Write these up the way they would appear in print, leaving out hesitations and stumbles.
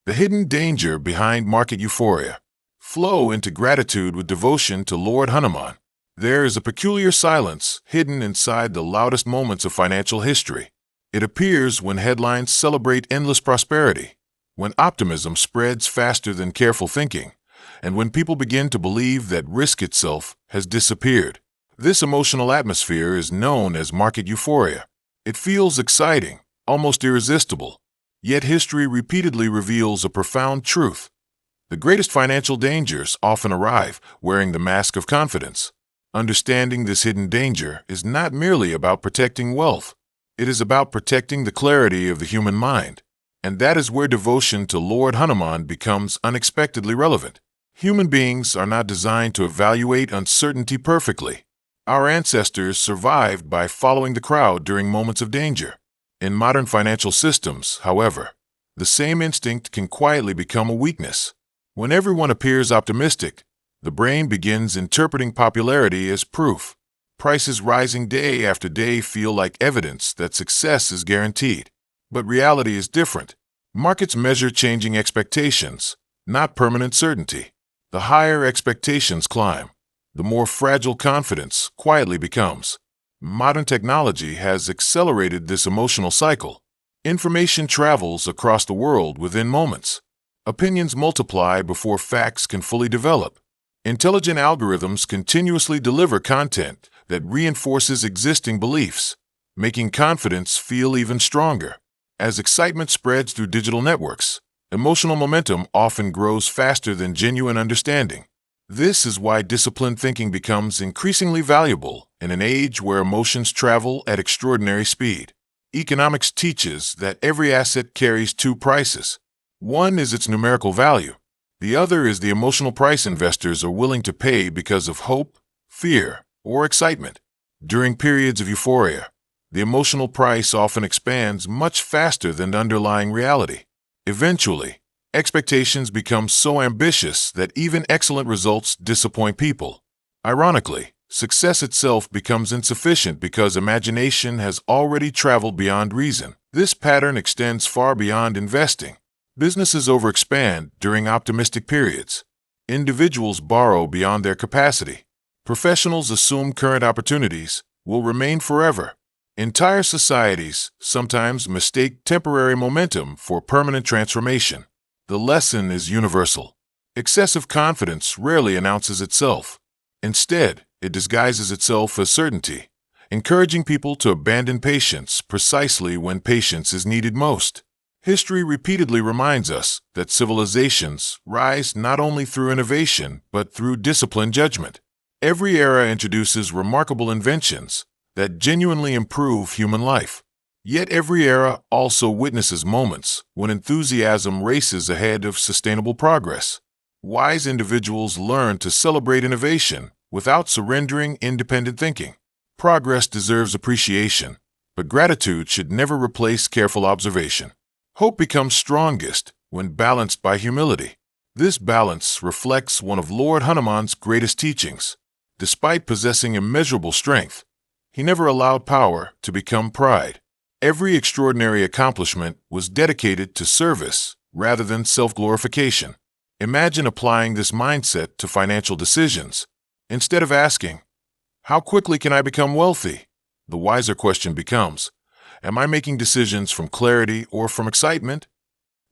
The hidden danger behind market euphoria. Flow into gratitude with devotion to Lord Hanuman. There is a peculiar silence hidden inside the loudest moments of financial history. It appears when headlines celebrate endless prosperity, when optimism spreads faster than careful thinking, and when people begin to believe that risk itself has disappeared. This emotional atmosphere is known as market euphoria. It feels exciting, almost irresistible. Yet history repeatedly reveals a profound truth. The greatest financial dangers often arrive wearing the mask of confidence. Understanding this hidden danger is not merely about protecting wealth. It is about protecting the clarity of the human mind. And that is where devotion to Lord Hanuman becomes unexpectedly relevant. Human beings are not designed to evaluate uncertainty perfectly. Our ancestors survived by following the crowd during moments of danger. In modern financial systems, however, the same instinct can quietly become a weakness. When everyone appears optimistic, the brain begins interpreting popularity as proof. Prices rising day after day feel like evidence that success is guaranteed. But reality is different. Markets measure changing expectations, not permanent certainty. The higher expectations climb, the more fragile confidence quietly becomes. Modern technology has accelerated this emotional cycle. Information travels across the world within moments. Opinions multiply before facts can fully develop. Intelligent algorithms continuously deliver content that reinforces existing beliefs, making confidence feel even stronger. As excitement spreads through digital networks, emotional momentum often grows faster than genuine understanding. This is why disciplined thinking becomes increasingly valuable in an age where emotions travel at extraordinary speed. Economics teaches that every asset carries two prices. One is its numerical value. The other is the emotional price investors are willing to pay because of hope, fear, or excitement. During periods of euphoria, the emotional price often expands much faster than the underlying reality. Eventually, expectations become so ambitious that even excellent results disappoint people. Ironically, success itself becomes insufficient because imagination has already traveled beyond reason. This pattern extends far beyond investing. Businesses overexpand during optimistic periods. Individuals borrow beyond their capacity. Professionals assume current opportunities will remain forever. Entire societies sometimes mistake temporary momentum for permanent transformation. The lesson is universal. Excessive confidence rarely announces itself. Instead, it disguises itself as certainty, encouraging people to abandon patience precisely when patience is needed most. History repeatedly reminds us that civilizations rise not only through innovation but through disciplined judgment. Every era introduces remarkable inventions that genuinely improve human life. Yet every era also witnesses moments when enthusiasm races ahead of sustainable progress. Wise individuals learn to celebrate innovation without surrendering independent thinking. Progress deserves appreciation, but gratitude should never replace careful observation. Hope becomes strongest when balanced by humility. This balance reflects one of Lord Hanuman's greatest teachings. Despite possessing immeasurable strength, he never allowed power to become pride. Every extraordinary accomplishment was dedicated to service rather than self-glorification. Imagine applying this mindset to financial decisions. Instead of asking, "How quickly can I become wealthy?" the wiser question becomes, "Am I making decisions from clarity or from excitement?"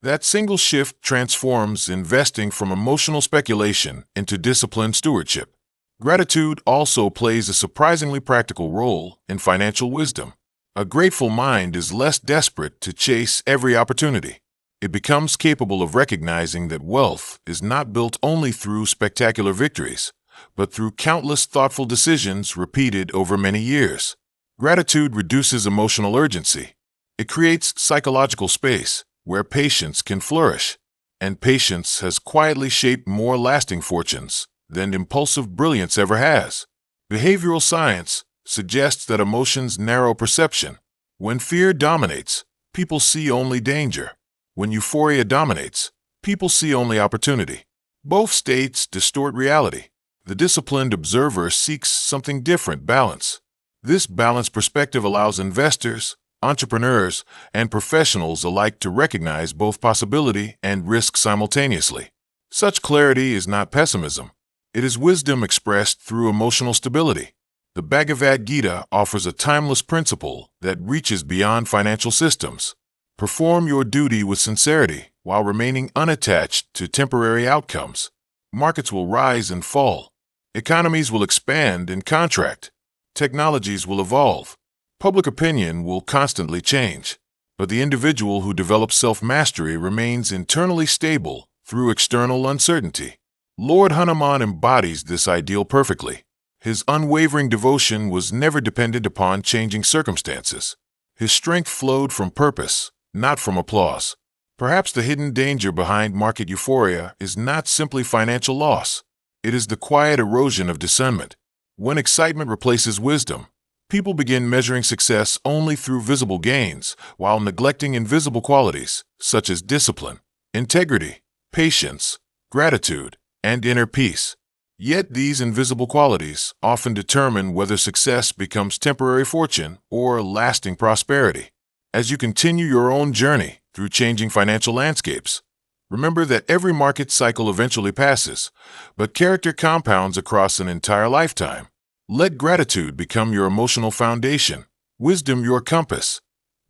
That single shift transforms investing from emotional speculation into disciplined stewardship. Gratitude also plays a surprisingly practical role in financial wisdom. A grateful mind is less desperate to chase every opportunity. It becomes capable of recognizing that wealth is not built only through spectacular victories, but through countless thoughtful decisions repeated over many years. Gratitude reduces emotional urgency. It creates psychological space where patience can flourish, and patience has quietly shaped more lasting fortunes than impulsive brilliance ever has. Behavioral science suggests that emotions narrow perception. When fear dominates, people see only danger. When euphoria dominates, people see only opportunity. Both states distort reality. The disciplined observer seeks something different: balance. This balanced perspective allows investors entrepreneurs, and professionals alike to recognize both possibility and risk simultaneously. Such clarity is not pessimism. It is wisdom expressed through emotional stability. The Bhagavad Gita offers a timeless principle that reaches beyond financial systems. Perform your duty with sincerity while remaining unattached to temporary outcomes. Markets will rise and fall. Economies will expand and contract. Technologies will evolve. Public opinion will constantly change. But the individual who develops self-mastery remains internally stable through external uncertainty. Lord Hanuman embodies this ideal perfectly. His unwavering devotion was never dependent upon changing circumstances. His strength flowed from purpose, not from applause. Perhaps the hidden danger behind market euphoria is not simply financial loss. It is the quiet erosion of discernment. When excitement replaces wisdom, people begin measuring success only through visible gains, while neglecting invisible qualities such as discipline, integrity, patience, gratitude, and inner peace. Yet these invisible qualities often determine whether success becomes temporary fortune or lasting prosperity. As you continue your own journey through changing financial landscapes, remember that every market cycle eventually passes, but character compounds across an entire lifetime. Let gratitude become your emotional foundation, wisdom your compass,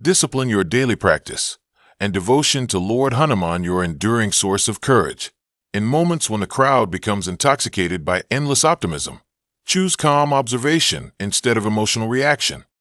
discipline your daily practice, and devotion to Lord Hanuman your enduring source of courage. In moments when the crowd becomes intoxicated by endless optimism, choose calm observation instead of emotional reaction.